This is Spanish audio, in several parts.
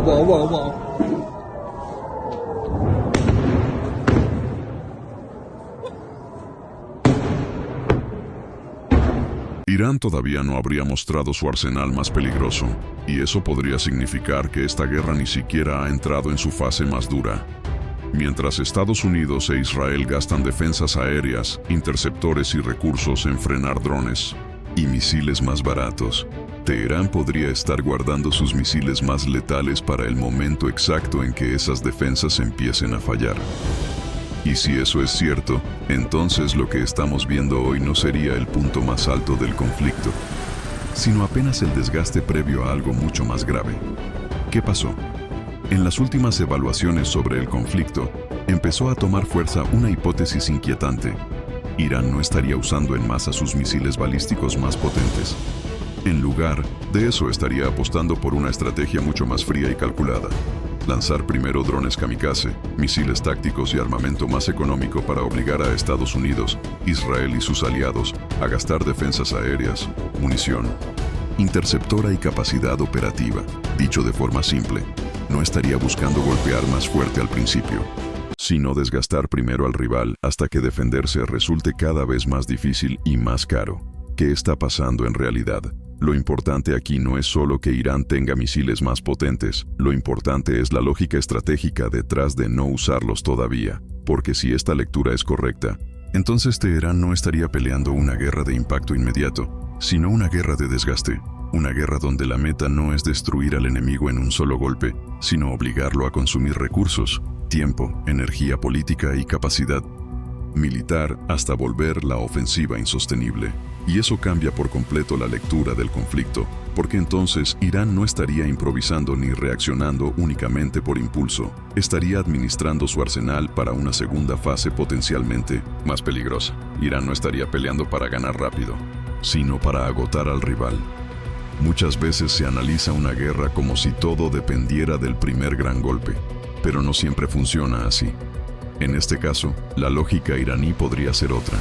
wow. Irán todavía no habría mostrado su arsenal más peligroso, y eso podría significar que esta guerra ni siquiera ha entrado en su fase más dura. Mientras Estados Unidos e Israel gastan defensas aéreas, interceptores y recursos en frenar drones y misiles más baratos, Teherán podría estar guardando sus misiles más letales para el momento exacto en que esas defensas empiecen a fallar. Y si eso es cierto, entonces lo que estamos viendo hoy no sería el punto más alto del conflicto, sino apenas el desgaste previo a algo mucho más grave. ¿Qué pasó? En las últimas evaluaciones sobre el conflicto, empezó a tomar fuerza una hipótesis inquietante. Irán no estaría usando en masa sus misiles balísticos más potentes. En lugar de eso, estaría apostando por una estrategia mucho más fría y calculada. Lanzar primero drones kamikaze, misiles tácticos y armamento más económico para obligar a Estados Unidos, Israel y sus aliados a gastar defensas aéreas, munición, interceptora y capacidad operativa. Dicho de forma simple, no estaría buscando golpear más fuerte al principio, sino desgastar primero al rival hasta que defenderse resulte cada vez más difícil y más caro. ¿Qué está pasando en realidad? Lo importante aquí no es solo que Irán tenga misiles más potentes, lo importante es la lógica estratégica detrás de no usarlos todavía, porque si esta lectura es correcta, entonces Teherán no estaría peleando una guerra de impacto inmediato, sino una guerra de desgaste, una guerra donde la meta no es destruir al enemigo en un solo golpe, sino obligarlo a consumir recursos, tiempo, energía política y capacidad militar hasta volver la ofensiva insostenible. Y eso cambia por completo la lectura del conflicto, porque entonces Irán no estaría improvisando ni reaccionando únicamente por impulso, estaría administrando su arsenal para una segunda fase potencialmente más peligrosa. Irán no estaría peleando para ganar rápido, sino para agotar al rival. Muchas veces se analiza una guerra como si todo dependiera del primer gran golpe, pero no siempre funciona así. En este caso, la lógica iraní podría ser otra.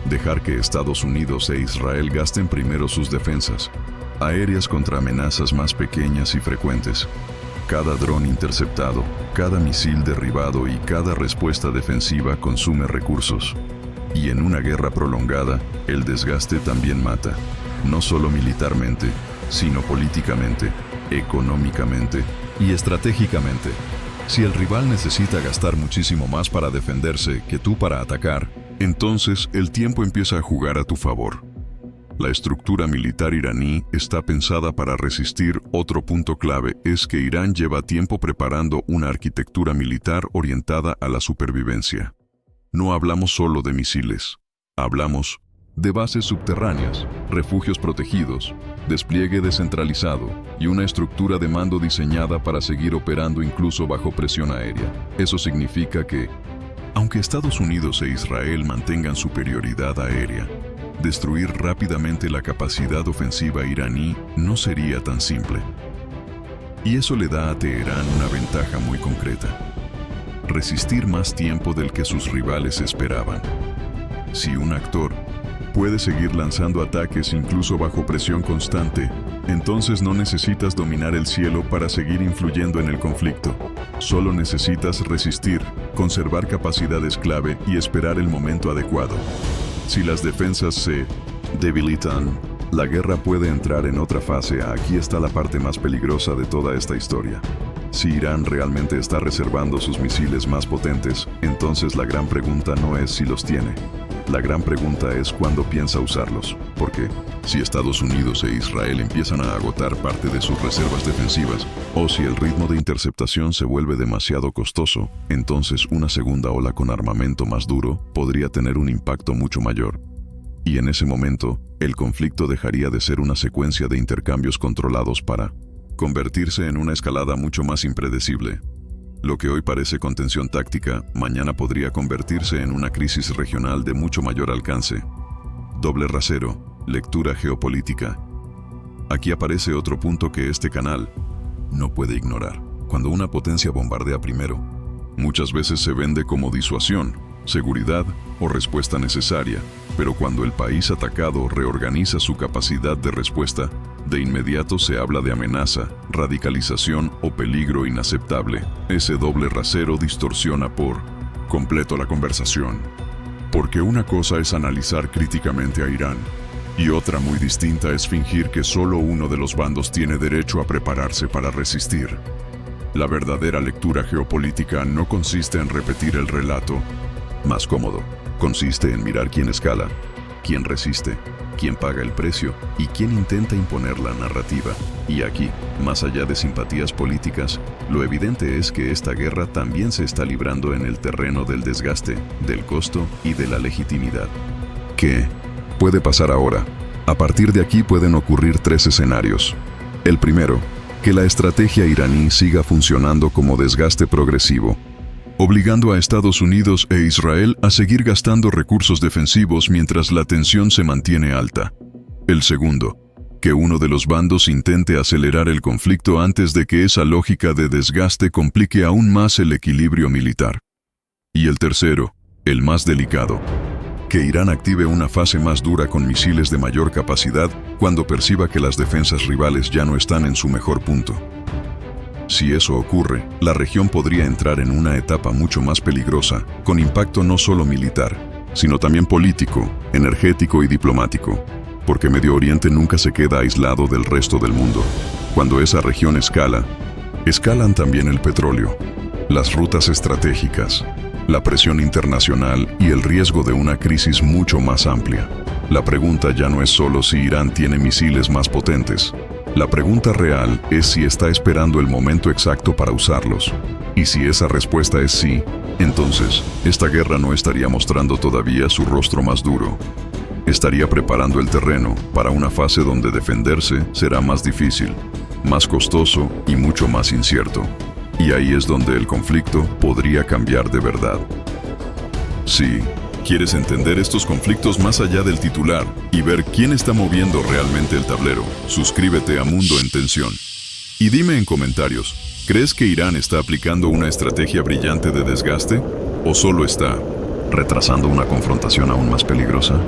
Dejar que Estados Unidos e Israel gasten primero sus defensas aéreas contra amenazas más pequeñas y frecuentes. Cada dron interceptado, cada misil derribado y cada respuesta defensiva consume recursos. Y en una guerra prolongada, el desgaste también mata, no solo militarmente, sino políticamente, económicamente y estratégicamente. Si el rival necesita gastar muchísimo más para defenderse que tú para atacar, entonces el tiempo empieza a jugar a tu favor. La estructura militar iraní está pensada para resistir. Otro punto clave es que Irán lleva tiempo preparando una arquitectura militar orientada a la supervivencia. No hablamos solo de misiles, hablamos de bases subterráneas, refugios protegidos, despliegue descentralizado y una estructura de mando diseñada para seguir operando incluso bajo presión aérea. Eso significa que, aunque Estados Unidos e Israel mantengan superioridad aérea, destruir rápidamente la capacidad ofensiva iraní no sería tan simple. Y eso le da a Teherán una ventaja muy concreta: resistir más tiempo del que sus rivales esperaban. Si un actor puede seguir lanzando ataques incluso bajo presión constante, entonces no necesitas dominar el cielo para seguir influyendo en el conflicto. Solo necesitas resistir, conservar capacidades clave y esperar el momento adecuado. Si las defensas se debilitan, la guerra puede entrar en otra fase. Aquí está la parte más peligrosa de toda esta historia. Si Irán realmente está reservando sus misiles más potentes, entonces la gran pregunta no es si los tiene. La gran pregunta es cuándo piensa usarlos. Porque si Estados Unidos e Israel empiezan a agotar parte de sus reservas defensivas, o si el ritmo de interceptación se vuelve demasiado costoso, entonces una segunda ola con armamento más duro podría tener un impacto mucho mayor. Y en ese momento, el conflicto dejaría de ser una secuencia de intercambios controlados para convertirse en una escalada mucho más impredecible. Lo que hoy parece contención táctica, mañana podría convertirse en una crisis regional de mucho mayor alcance. Doble rasero, lectura geopolítica. Aquí aparece otro punto que este canal no puede ignorar. Cuando una potencia bombardea primero, muchas veces se vende como disuasión, seguridad o respuesta necesaria, pero cuando el país atacado reorganiza su capacidad de respuesta, de inmediato se habla de amenaza, radicalización o peligro inaceptable. Ese doble rasero distorsiona por completo la conversación. Porque una cosa es analizar críticamente a Irán, y otra muy distinta es fingir que solo uno de los bandos tiene derecho a prepararse para resistir. La verdadera lectura geopolítica no consiste en repetir el relato más cómodo, consiste en mirar quién escala, quién resiste, quién paga el precio y quién intenta imponer la narrativa. Y aquí, más allá de simpatías políticas, lo evidente es que esta guerra también se está librando en el terreno del desgaste, del costo y de la legitimidad. ¿Qué puede pasar ahora? A partir de aquí pueden ocurrir 3 escenarios. El primero, que la estrategia iraní siga funcionando como desgaste progresivo, obligando a Estados Unidos e Israel a seguir gastando recursos defensivos mientras la tensión se mantiene alta. El segundo, que uno de los bandos intente acelerar el conflicto antes de que esa lógica de desgaste complique aún más el equilibrio militar. Y el tercero, el más delicado, que Irán active una fase más dura con misiles de mayor capacidad cuando perciba que las defensas rivales ya no están en su mejor punto. Si eso ocurre, la región podría entrar en una etapa mucho más peligrosa, con impacto no solo militar, sino también político, energético y diplomático, porque Medio Oriente nunca se queda aislado del resto del mundo. Cuando esa región escala, escalan también el petróleo, las rutas estratégicas, la presión internacional y el riesgo de una crisis mucho más amplia. La pregunta ya no es solo si Irán tiene misiles más potentes. La pregunta real es si está esperando el momento exacto para usarlos. Y si esa respuesta es sí, entonces, esta guerra no estaría mostrando todavía su rostro más duro. Estaría preparando el terreno para una fase donde defenderse será más difícil, más costoso y mucho más incierto. Y ahí es donde el conflicto podría cambiar de verdad. Sí. ¿Quieres entender estos conflictos más allá del titular y ver quién está moviendo realmente el tablero? Suscríbete a Mundo en Tensión. Y dime en comentarios, ¿crees que Irán está aplicando una estrategia brillante de desgaste? ¿O solo está retrasando una confrontación aún más peligrosa?